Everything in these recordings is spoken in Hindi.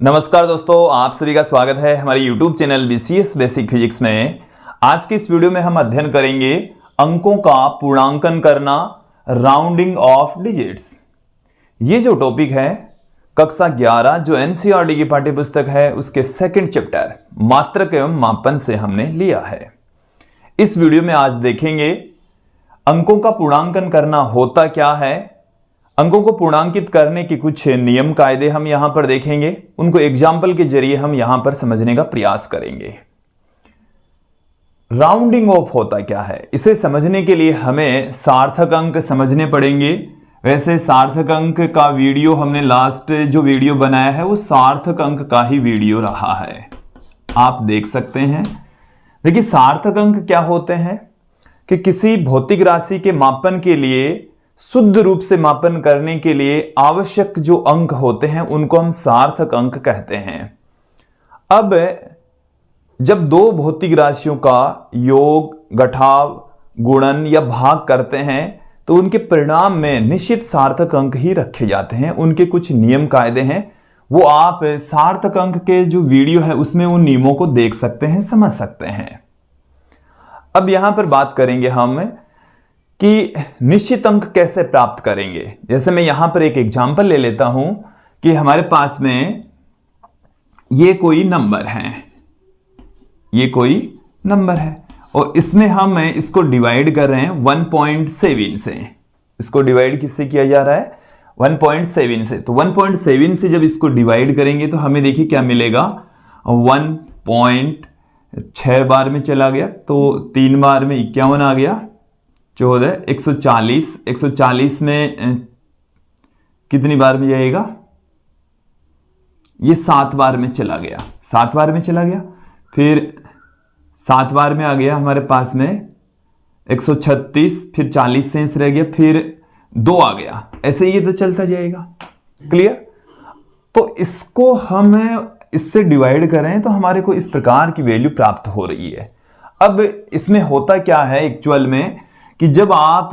नमस्कार दोस्तों, आप सभी का स्वागत है हमारे YouTube channel BCS basic physics में। आज की इस वीडियो में हम अध्ययन करेंगे अंकों का पूर्णांकन करना, राउंडिंग ऑफ डिजिट्स। ये जो टॉपिक है कक्षा 11 जो NCERT की पाठ्यपुस्तक है उसके सेकंड चैप्टर मात्रक एवं मापन से हमने लिया है। इस वीडियो में आज देखेंगे अंकों का पूर्णांकन करना होता क्या है, अंकों को पूर्णांकित करने के कुछ नियम कायदे हम यहां पर देखेंगे, उनको एग्जाम्पल के जरिए हम यहां पर समझने का प्रयास करेंगे। राउंडिंग ऑफ होता क्या है, इसे समझने के लिए हमें सार्थक अंक समझने पड़ेंगे। वैसे सार्थक अंक का वीडियो हमने लास्ट जो वीडियो बनाया है वो सार्थक अंक का ही वीडियो रहा है, आप देख सकते हैं। देखिए सार्थक अंक क्या होते हैं कि किसी भौतिक राशि के मापन के लिए, शुद्ध रूप से मापन करने के लिए आवश्यक जो अंक होते हैं उनको हम सार्थक अंक कहते हैं। अब जब दो भौतिक राशियों का योग, घटाव, गुणन या भाग करते हैं तो उनके परिणाम में निश्चित सार्थक अंक ही रखे जाते हैं। उनके कुछ नियम कायदे हैं, वो आप सार्थक अंक के जो वीडियो है उसमें उन नियमों को देख सकते हैं, समझ सकते हैं। अब यहां पर बात करेंगे हम कि निश्चित अंक कैसे प्राप्त करेंगे। जैसे मैं यहां पर एक एग्जांपल ले लेता हूं कि हमारे पास में ये कोई नंबर है, ये कोई नंबर है और इसमें हम इसको डिवाइड कर रहे हैं 1.7 से। इसको डिवाइड किससे किया जा रहा है? 1.7 से। तो 1.7 से जब इसको डिवाइड करेंगे तो हमें देखिए क्या मिलेगा, 1.6 बार में चला गया तो 3 बार में 51 आ गया, 14, 140, 140 में कितनी बार में जाएगा? ये 7 बार में चला गया, 7 बार में चला गया, फिर 7 बार में आ गया हमारे पास में 136, फिर 40 शेष रह गया, फिर 2 आ गया। ऐसे ये तो चलता जाएगा। क्लियर? तो इसको हम इससे डिवाइड करें तो हमारे को इस प्रकार की वैल्यू प्राप्त हो रही है। अब इसमें होता क्या है एक्चुअल में कि जब आप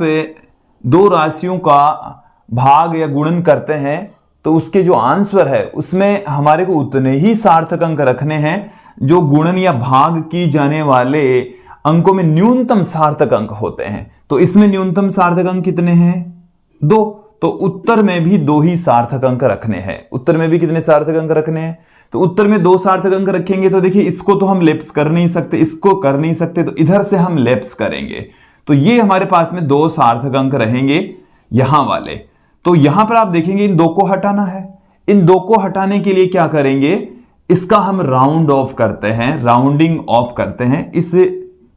दो राशियों का भाग या गुणन करते हैं तो उसके जो आंसर है उसमें हमारे को उतने ही सार्थक अंक रखने हैं जो गुणन या भाग की जाने वाले अंकों में न्यूनतम सार्थक अंक होते हैं। तो इसमें न्यूनतम सार्थक अंक कितने हैं? 2। तो उत्तर में भी 2 ही सार्थक अंक रखने हैं। उत्तर में भी कितने सार्थक अंक रखने हैं? तो उत्तर में 2 सार्थक अंक रखेंगे। तो देखिए इसको तो हम लेप्स कर नहीं सकते, इसको कर नहीं सकते, तो इधर से हम लेप्स करेंगे। तो ये हमारे पास में 2 सार्थक अंक रहेंगे यहां वाले। तो यहां पर आप देखेंगे इन 2 को हटाना है। इन 2 को हटाने के लिए क्या करेंगे, इसका हम राउंड ऑफ करते हैं, राउंडिंग ऑफ करते हैं इस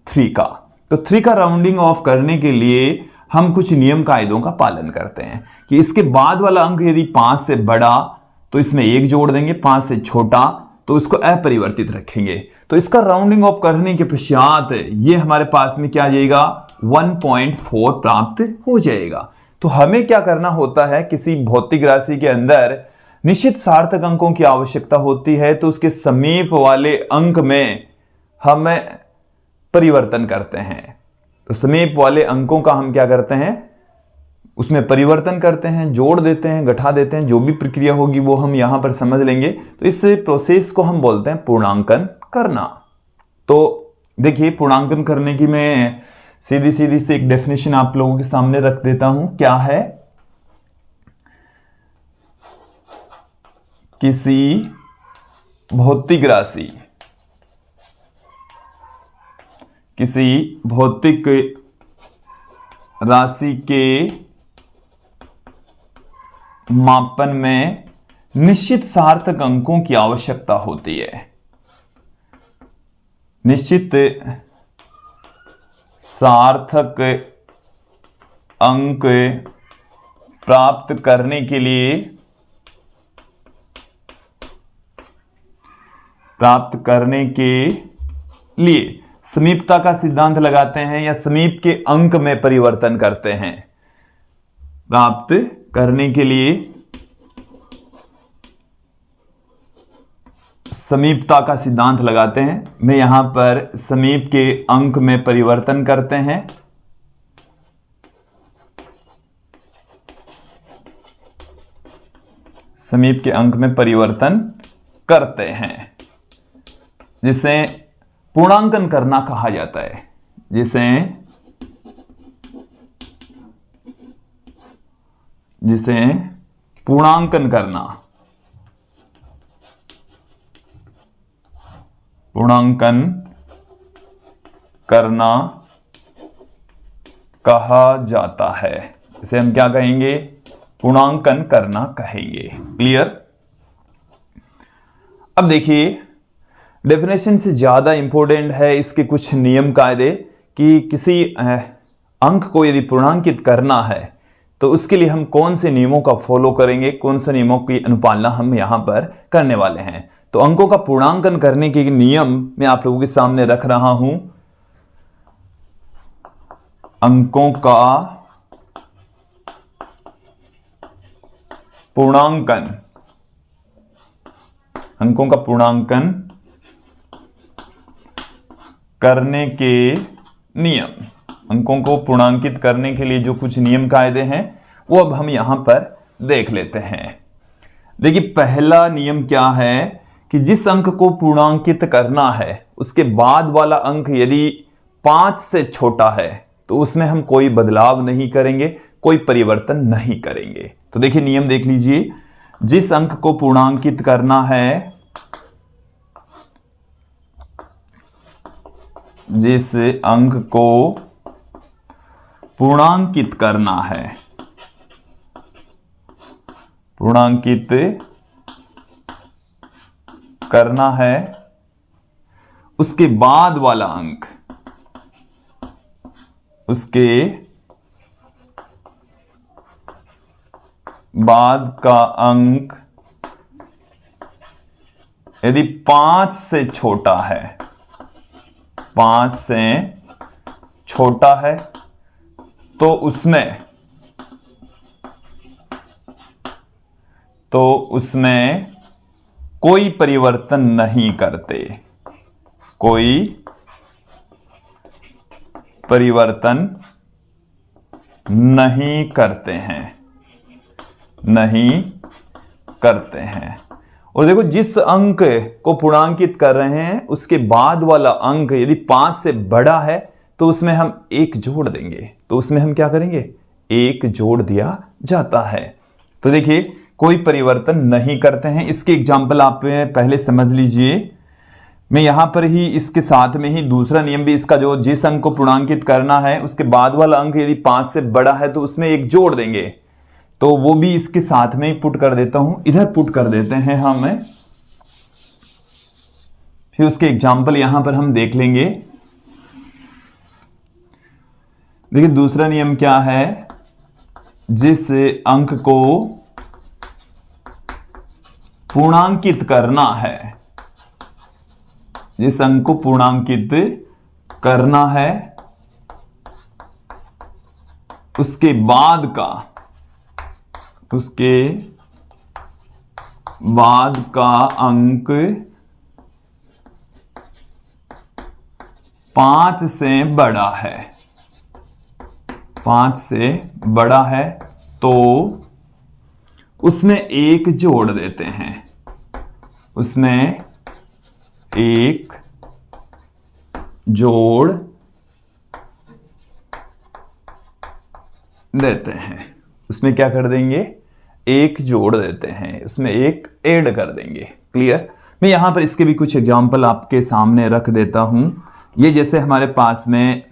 3 का। तो 3 का राउंडिंग ऑफ करने के लिए हम कुछ नियम कायदों का पालन करते हैं कि इसके बाद वाला अंक यदि 5 से बड़ा तो इसमें 1 जोड़ देंगे, 5 से छोटा तो इसको अपरिवर्तित रखेंगे। तो इसका राउंडिंग ऑफ करने के पश्चात ये हमारे पास में क्या आ जाएगा, 1.4 प्राप्त हो जाएगा। तो हमें क्या करना होता है, किसी भौतिक राशि के अंदर निश्चित सार्थक अंकों की आवश्यकता होती है तो उसके समीप वाले अंक में हम परिवर्तन करते हैं। तो समीप वाले अंकों का हम क्या करते हैं, उसमें परिवर्तन करते हैं, जोड़ देते हैं, घटा देते हैं, जो भी प्रक्रिया होगी वो हम यहां पर समझ लेंगे। तो इस प्रोसेस को हम बोलते हैं पूर्णांकन करना। तो देखिए पूर्णांकन करने की मैं सीधी सीधी से एक डेफिनेशन आप लोगों के सामने रख देता हूं। क्या है, किसी भौतिक राशि, किसी भौतिक राशि के मापन में निश्चित सार्थक अंकों की आवश्यकता होती है। निश्चित सार्थक अंक प्राप्त करने के लिए समीपता का सिद्धांत लगाते हैं या समीप के अंक में परिवर्तन करते हैं। प्राप्त करने के लिए समीपता का सिद्धांत लगाते हैं। मैं यहां पर समीप के अंक में परिवर्तन करते हैं। समीप के अंक में परिवर्तन करते हैं, जिसे पूर्णांकन करना कहा जाता है, जिसे पूर्णांकन करना कहा जाता है। इसे हम क्या कहेंगे? पूर्णांकन करना कहेंगे। क्लियर? अब देखिए, डेफिनेशन से ज्यादा इंपॉर्टेंट है इसके कुछ नियम कायदे, कि किसी अंक को यदि पूर्णांकित करना है तो उसके लिए हम कौन से नियमों का फॉलो करेंगे, कौन से नियमों की अनुपालना हम यहां पर करने वाले हैं। तो अंकों का पूर्णांकन करने के नियम मैं आप लोगों के सामने रख रहा हूं। अंकों का पूर्णांकन करने के नियम, अंकों को पूर्णांकित करने के लिए जो कुछ नियम कायदे हैं वो अब हम यहां पर देख लेते हैं। देखिए, पहला नियम क्या है कि जिस अंक को पूर्णांकित करना है उसके बाद वाला अंक यदि 5 से छोटा है तो उसमें हम कोई बदलाव नहीं करेंगे, कोई परिवर्तन नहीं करेंगे। तो देखिए, नियम देख लीजिए। जिस अंक को पूर्णांकित करना है, जिस अंक को पूर्णांकित करना है उसके बाद वाला अंक, उसके बाद का अंक यदि 5 से छोटा है, 5 से छोटा है तो उसमें कोई परिवर्तन नहीं करते, कोई परिवर्तन नहीं करते हैं। और देखो, जिस अंक को पूर्णांकित कर रहे हैं उसके बाद वाला अंक यदि 5 से बड़ा है तो उसमें हम 1 जोड़ देंगे। तो उसमें हम क्या करेंगे? 1 जोड़ दिया जाता है। तो देखिए, कोई परिवर्तन नहीं करते हैं। इसके एग्जाम्पल आप पहले समझ लीजिए। मैं यहां पर ही इसके साथ में ही दूसरा नियम भी इसका, जो जिस अंक को पूर्णांकित करना है उसके बाद वाला अंक यदि 5 से बड़ा है तो उसमें 1 जोड़ देंगे। तो वो भी इसके साथ में ही पुट कर देता हूं, इधर पुट कर देते हैं हम। फिर उसके एग्जाम्पल यहां पर हम देख लेंगे। देखिए, दूसरा नियम क्या है? जिस अंक को पूर्णांकित करना है, जिस अंक को पूर्णांकित करना है उसके बाद का अंक 5 से बड़ा है, 5 से बड़ा है तो उसमें 1 जोड़ देते हैं, उसमें 1 जोड़ देते हैं। उसमें क्या कर देंगे? 1 जोड़ देते हैं, उसमें 1 ऐड कर देंगे। क्लियर? मैं यहां पर इसके भी कुछ एग्जांपल आपके सामने रख देता हूं। ये जैसे हमारे पास में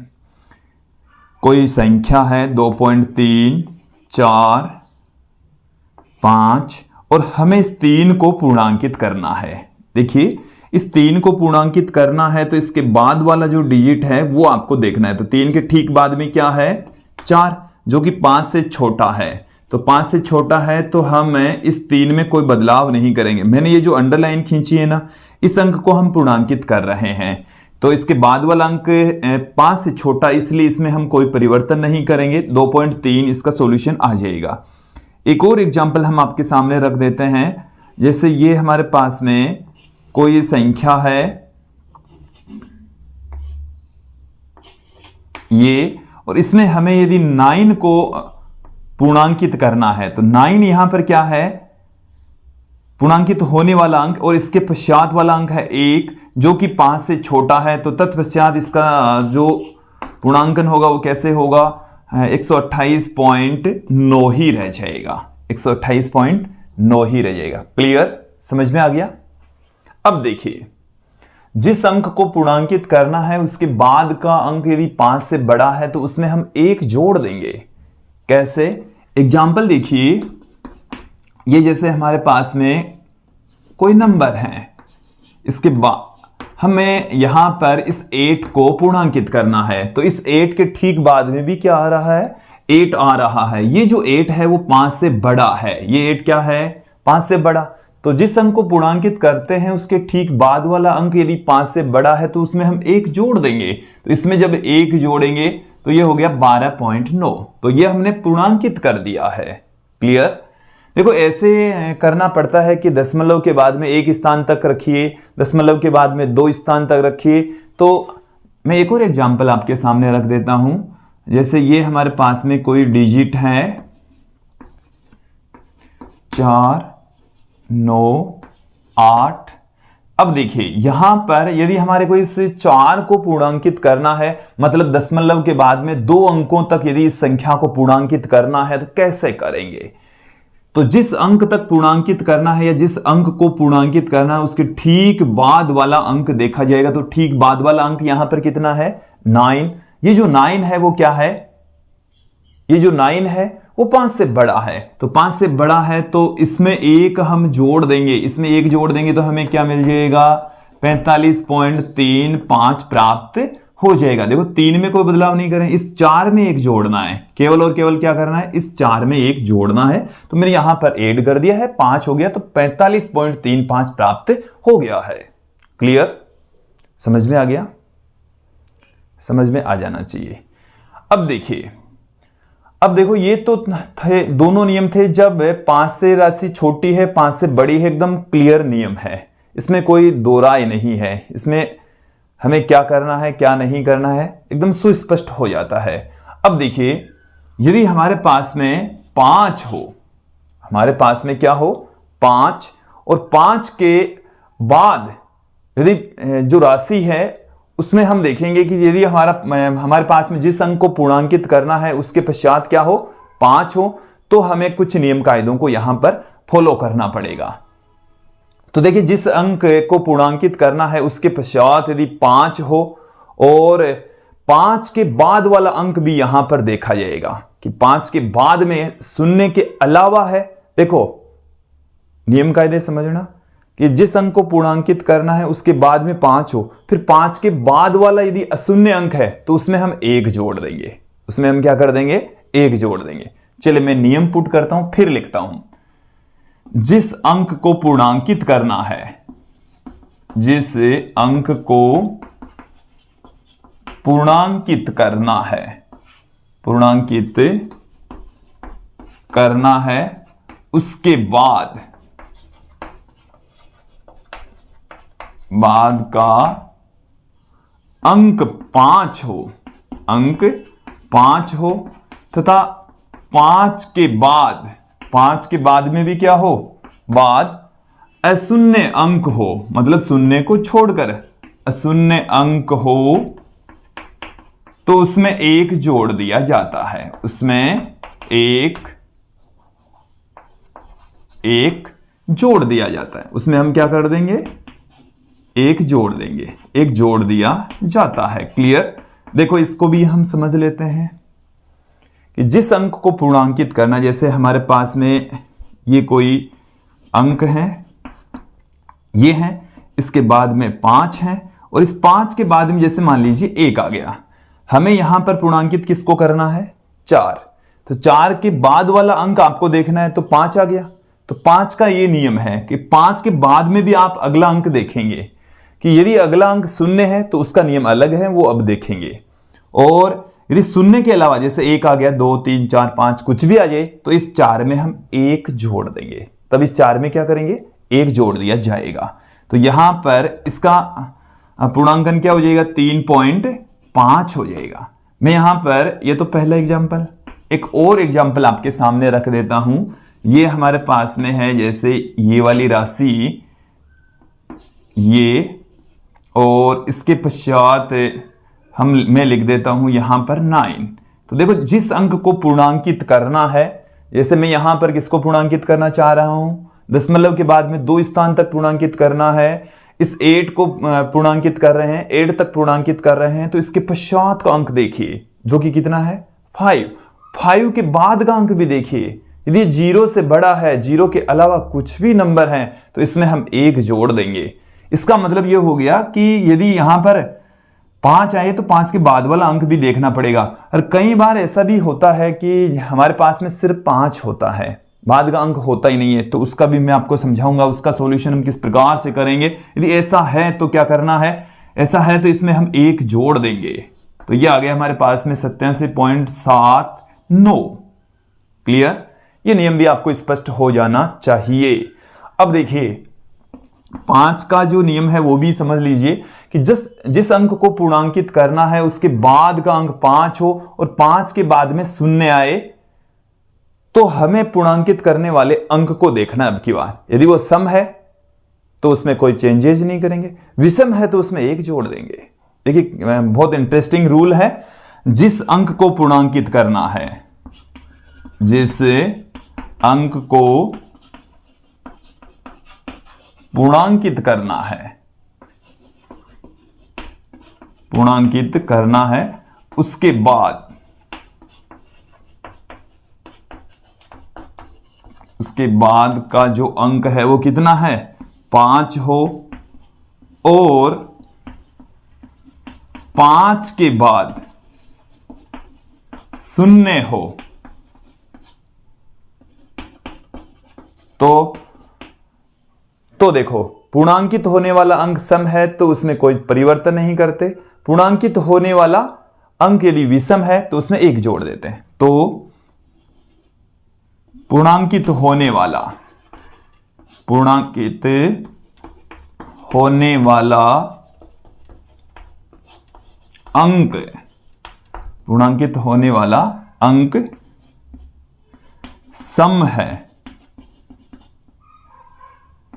कोई संख्या है 2.3, 4, 5 और हमें इस 3 को पूर्णांकित करना है। देखिए, इस 3 को पूर्णांकित करना है तो इसके बाद वाला जो डिजिट है वो आपको देखना है। तो 3 के ठीक बाद में क्या है? 4, जो कि 5 से छोटा है। तो 5 से छोटा है तो हम इस 3 में कोई बदलाव नहीं करेंगे। मैंने ये जो अंडरलाइन खींची है ना, इस अंक को हम पूर्णांकित कर रहे हैं। तो इसके बाद वाला अंक 5 से छोटा, इसलिए इसमें हम कोई परिवर्तन नहीं करेंगे। 2.3 इसका सॉल्यूशन आ जाएगा। एक और एग्जांपल हम आपके सामने रख देते हैं। जैसे ये हमारे पास में कोई संख्या है ये, और इसमें हमें यदि 9 को पूर्णांकित करना है तो 9 यहां पर क्या है? पूर्णांकित होने वाला अंक और इसके पश्चात वाला अंक है 1 जो कि 5 से छोटा है, तो तत्पश्चात इसका जो पूर्णांकन होगा वो कैसे होगा, 128.9 ही रह जाएगा, 128.9 ही रह जाएगा। क्लियर, समझ में आ गया। अब देखिए, जिस अंक को पूर्णांकित करना है उसके बाद का अंक यदि 5 से बड़ा है तो उसमें हम 1 जोड़ देंगे। कैसे, एग्जाम्पल देखिए, ये जैसे हमारे पास में कोई नंबर है, इसके बाद हमें यहां पर इस 8 को पूर्णांकित करना है, तो इस 8 के ठीक बाद में भी क्या आ रहा है, 8 आ रहा है। ये जो 8 है वो 5 से बड़ा है, ये 8 क्या है, 5 से बड़ा। तो जिस अंक को पूर्णांकित करते हैं उसके ठीक बाद वाला अंक यदि 5 से बड़ा है तो उसमें हम 1 जोड़ देंगे। तो इसमें जब 1 जोड़ेंगे तो ये हो गया 12.9, तो ये हमने पूर्णांकित कर दिया है। क्लियर। देखो ऐसे करना पड़ता है कि दशमलव के बाद में 1 स्थान तक रखिए, दशमलव के बाद में 2 स्थान तक रखिए। तो मैं एक और एग्जांपल आपके सामने रख देता हूं, जैसे ये हमारे पास में कोई डिजिट है 4, 9, 8। अब देखिए यहां पर यदि हमारे को इस 4 को पूर्णांकित करना है, मतलब दशमलव के बाद में 2 अंकों तक यदि इस संख्या को पूर्णांकित करना है तो कैसे करेंगे। तो जिस अंक तक पूर्णांकित करना है या जिस अंक को पूर्णांकित करना है उसके ठीक बाद वाला अंक देखा जाएगा। तो ठीक बाद वाला अंक यहां पर कितना है, 9। ये जो 9 है वो क्या है, ये जो 9 है वो 5 से बड़ा है। तो 5 से बड़ा है तो इसमें 1 हम जोड़ देंगे, इसमें 1 जोड़ देंगे तो हमें क्या मिल जाएगा, 45.35 प्राप्त हो जाएगा। देखो 3 में कोई बदलाव नहीं करें, इस 4 में 1 जोड़ना है, केवल और केवल क्या करना है, इस 4 में 1 जोड़ना है। तो मैंने यहां पर ऐड कर दिया है, 5 हो गया, तो 45.35 प्राप्त हो गया है। क्लियर, समझ में आ गया, समझ में आ जाना चाहिए। अब देखिए, अब देखो ये तो थे दोनों नियम थे, जब 5 से राशि छोटी है 5 से बड़ी है, एकदम क्लियर नियम है, इसमें कोई दो राय नहीं है। इसमें हमें क्या करना है क्या नहीं करना है एकदम सुस्पष्ट हो जाता है। अब देखिए यदि हमारे पास में 5 हो, हमारे पास में क्या हो, 5, और 5 के बाद यदि जो राशि है उसमें हम देखेंगे कि यदि हमारे पास में जिस अंक को पूर्णांकित करना है उसके पश्चात क्या हो, 5 हो, तो हमें कुछ नियम कायदों को यहां पर फॉलो करना पड़ेगा। तो देखिए जिस अंक को पूर्णांकित करना है उसके पश्चात यदि 5 हो और 5 के बाद वाला अंक भी यहां पर देखा जाएगा कि 5 के बाद में शून्य के अलावा है। देखो नियम कायदे समझना कि जिस अंक को पूर्णांकित करना है उसके बाद में 5 हो, फिर 5 के बाद वाला यदि अशून्य अंक है तो उसमें हम 1 जोड़ देंगे, उसमें हम क्या कर देंगे, 1 जोड़ देंगे। चलिए मैं नियम पुट करता हूं, फिर लिखता हूं। जिस अंक को पूर्णांकित करना है, जिस अंक को पूर्णांकित करना है, पूर्णांकित करना है उसके बाद का अंक 5 हो, अंक 5 हो, तथा 5 के बाद में भी क्या हो, बाद अशून्य अंक हो, मतलब शून्य को छोड़कर अशून्य अंक हो, तो उसमें 1 जोड़ दिया जाता है, उसमें एक जोड़ दिया जाता है। उसमें हम क्या कर देंगे, 1 जोड़ देंगे, 1 जोड़ दिया जाता है। क्लियर। देखो इसको भी हम समझ लेते हैं कि जिस अंक को पूर्णांकित करना, जैसे हमारे पास में ये कोई अंक है, ये है, इसके बाद में 5 है, और इस 5 के बाद में जैसे मान लीजिए 1 आ गया, हमें यहां पर पूर्णांकित किसको करना है, 4। तो 4 के बाद वाला अंक आपको देखना है, तो 5 आ गया। तो 5 का ये नियम है कि 5 के बाद में भी आप अगला अंक देखेंगे कि यदि अगला अंक 0 है तो उसका नियम अलग है, वो अब देखेंगे। और यदि 0 के अलावा जैसे 1 आ गया, 2, 3, 4, 5 कुछ भी आ जाए, तो इस 4 में हम 1 जोड़ देंगे। तब इस 4 में क्या करेंगे, 1 जोड़ दिया जाएगा। तो यहां पर इसका पूर्णांकन क्या हो जाएगा, 3.5 हो जाएगा। मैं यहां पर, ये तो पहला एग्जाम्पल, एक और एग्जाम्पल आपके सामने रख देता हूं। ये हमारे पास में है जैसे ये वाली राशि ये, और इसके पश्चात मैं लिख देता हूं यहां पर 9। तो देखो जिस अंक को पूर्णांकित करना है, जैसे मैं यहां पर किसको पूर्णांकित करना चाह रहा हूं, दशमलव के बाद में 2 स्थान तक पूर्णांकित करना है, इस 8 को पूर्णांकित कर रहे हैं, 8 तक पूर्णांकित कर रहे हैं, तो इसके पश्चात का अंक देखिए जो कि कितना है 5। 5 के बाद का अंक भी देखिए, यदि 0 से बड़ा है, 0 के अलावा कुछ भी नंबर है तो इसमें हम 1 जोड़ देंगे। इसका मतलब यह हो गया कि यदि यहां पर 5 आए तो 5 के बाद वाला अंक भी देखना पड़ेगा। और कई बार ऐसा भी होता है कि हमारे पास में सिर्फ 5 होता है, बाद का अंक होता ही नहीं है, तो उसका भी मैं आपको समझाऊंगा, उसका सॉल्यूशन हम किस प्रकार से करेंगे। यदि ऐसा है तो क्या करना है, ऐसा है तो इसमें हम 1 जोड़ देंगे। तो ये आ गया हमारे पास में 87.79। क्लियर? ये नियम भी आपको स्पष्ट हो जाना चाहिए। अब देखिए 5 का जो नियम है वो भी समझ लीजिए कि जिस अंक को पूर्णांकित करना है उसके बाद का अंक 5 हो और 5 के बाद में 0 आए, तो हमें पूर्णांकित करने वाले अंक को देखना अब की बार। यदि वो सम है तो उसमें कोई चेंजेस नहीं करेंगे, विषम है तो उसमें 1 जोड़ देंगे। देखिए बहुत इंटरेस्टिंग रूल है। जिस अंक को पूर्णांकित करना है, जिस अंक को पूर्णांकित करना है, पूर्णांकित करना है, उसके बाद का जो अंक है वो कितना है 5 हो, और 5 के बाद 0 हो, तो देखो पूर्णांकित होने वाला अंक सम है तो उसमें कोई परिवर्तन नहीं करते, पूर्णांकित होने वाला अंक यदि विषम है तो उसमें 1 जोड़ देते हैं। तो पूर्णांकित होने वाला अंक सम है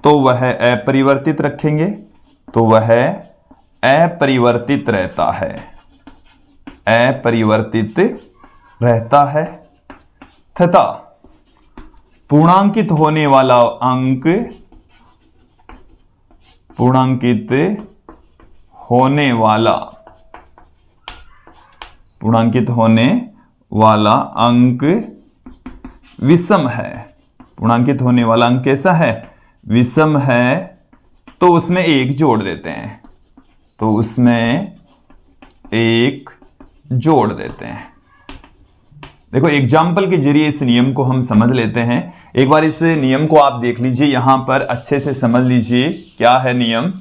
तो वह अपरिवर्तित रखेंगे, तो वह अपरिवर्तित रहता है तथा पूर्णांकित होने वाला अंक विषम है। पूर्णांकित होने वाला अंक कैसा है, विषम है, तो उसमें 1 जोड़ देते हैं, देखो एग्जाम्पल के जरिए इस नियम को हम समझ लेते हैं। एक बार इस नियम को आप देख लीजिए, यहां पर अच्छे से समझ लीजिए क्या है नियम,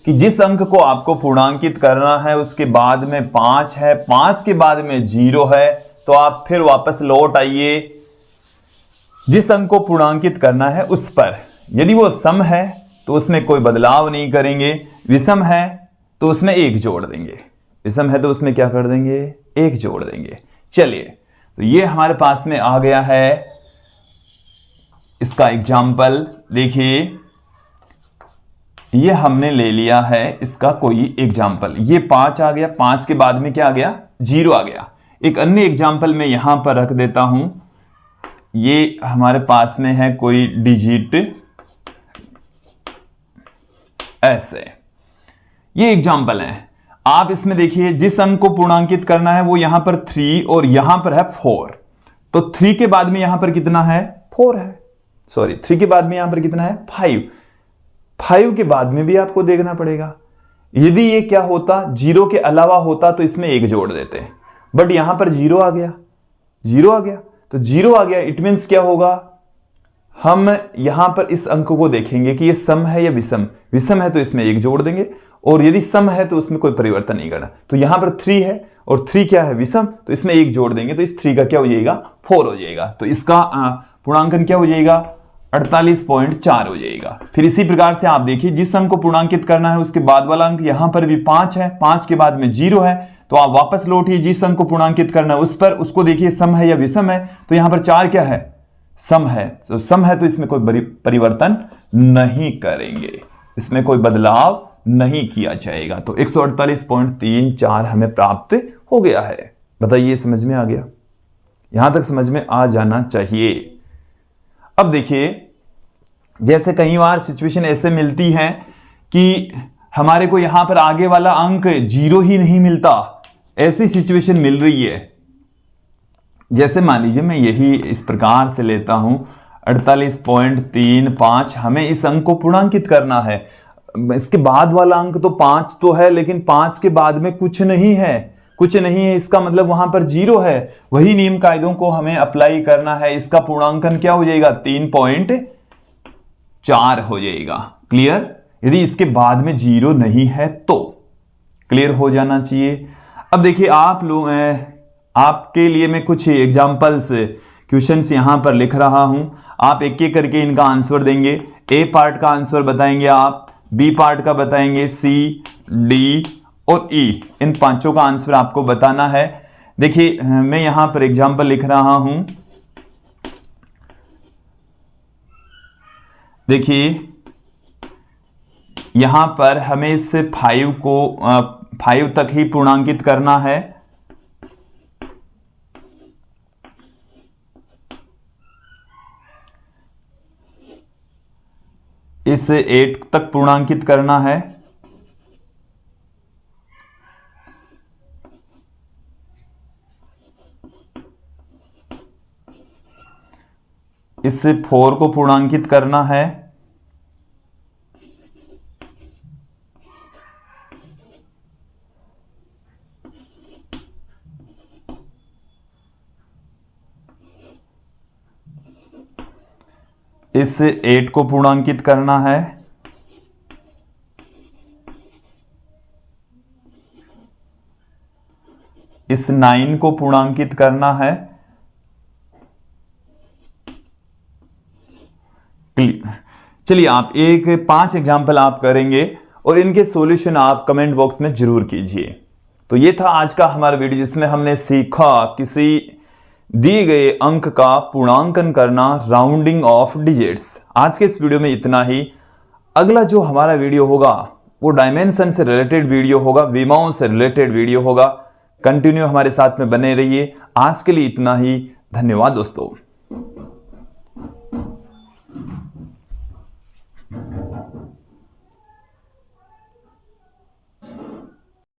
कि जिस अंक को आपको पूर्णांकित करना है उसके बाद में 5 है, 5 के बाद में 0 है, तो आप फिर वापस लौट आइए जिस अंक को पूर्णांकित करना है उस पर। यदि वो सम है तो उसमें कोई बदलाव नहीं करेंगे, विषम है तो उसमें 1 जोड़ देंगे, विषम है तो उसमें क्या कर देंगे 1 जोड़ देंगे। चलिए तो ये हमारे पास में आ गया है इसका एग्जाम्पल। देखिए ये हमने ले लिया है इसका कोई एग्जाम्पल, ये 5 आ गया, 5 के बाद में क्या आ गया 0 आ गया। एक अन्य एग्जाम्पल मैं यहां पर रख देता हूं, ये हमारे पास में है कोई डिजिट ऐसे, ये एग्जाम्पल है। आप इसमें देखिए जिस अंक को पूर्णांकित करना है वो यहां पर 3 और यहां पर है 4, तो 3 के बाद में यहां पर कितना है 4 है, सॉरी 3 के बाद में यहां पर कितना है 5 के बाद में भी आपको देखना पड़ेगा। यदि ये क्या होता 0 के अलावा होता तो इसमें 1 जोड़ देते हैं, बट यहां पर 0 आ गया, तो 0 आ गया, इट मींस क्या होगा, हम यहां पर इस अंक को देखेंगे कि ये सम है या विषम। विषम है तो इसमें 1 जोड़ देंगे, और यदि सम है तो उसमें कोई परिवर्तन नहीं करना। तो यहां पर 3 है और 3 क्या है विषम, तो इसमें 1 जोड़ देंगे, तो इस 3 का क्या हो जाएगा 4 हो जाएगा। तो इसका पूर्णांकन क्या हो जाएगा 48.4 हो जाएगा। फिर इसी प्रकार से आप देखिए जिस अंक को पूर्णांकित करना है उसके बाद वाला अंक यहां पर भी 5 है, 5 के बाद में 0 है, तो आप वापस लौटिए जिस अंक को पूर्णांकित करना है उस पर, उसको देखिए सम है या विषम है, तो यहां पर 4 क्या है सम है, तो सम है तो इसमें कोई बड़ी परिवर्तन नहीं करेंगे, इसमें कोई बदलाव नहीं किया जाएगा। तो 148.34 हमें प्राप्त हो गया है। बताइए समझ में आ गया? यहां तक समझ में आ जाना चाहिए। अब देखिए, जैसे कई बार सिचुएशन ऐसे मिलती है कि हमारे को यहां पर आगे वाला अंक 0 ही नहीं मिलता, ऐसी सिचुएशन मिल रही है। जैसे मान लीजिए मैं यही इस प्रकार से लेता हूं 48.35, हमें इस अंक को पूर्णांकित करना है। इसके बाद वाला अंक तो 5 तो है, लेकिन 5 के बाद में कुछ नहीं है, कुछ नहीं है, इसका मतलब वहां पर 0 है। वही नियम कायदों को हमें अप्लाई करना है। इसका पूर्णांकन क्या हो जाएगा? 3.4 हो जाएगा। क्लियर? यदि इसके बाद में 0 नहीं है तो क्लियर हो जाना चाहिए। अब देखिए, आप लोग, आपके लिए मैं कुछ एग्जांपल्स क्वेश्चंस यहां पर लिख रहा हूं, आप एक एक करके इनका आंसर देंगे। ए पार्ट का आंसर बताएंगे आप, बी पार्ट का बताएंगे, सी, डी और ई, इन पांचों का आंसर आपको बताना है। देखिए, मैं यहां पर एग्जांपल लिख रहा हूं। देखिए, यहां पर हमें इस 5 तक ही पूर्णांकित करना है। इस 8 तक पूर्णांकित करना है। इससे 4 को पूर्णांकित करना है। इस 8 को पूर्णांकित करना है। इस 9 को पूर्णांकित करना है। चलिए, आप 5 एग्जाम्पल आप करेंगे और इनके सॉल्यूशन आप कमेंट बॉक्स में जरूर कीजिए। तो ये था आज का हमारा वीडियो, जिसमें हमने सीखा किसी दिए गए अंक का पूर्णांकन करना, राउंडिंग ऑफ डिजिट्स। आज के इस वीडियो में इतना ही। अगला जो हमारा वीडियो होगा वो डायमेंशन से रिलेटेड वीडियो होगा, विमाओं से रिलेटेड वीडियो होगा। कंटिन्यू हमारे साथ में बने रहिए। आज के लिए इतना ही। धन्यवाद दोस्तों।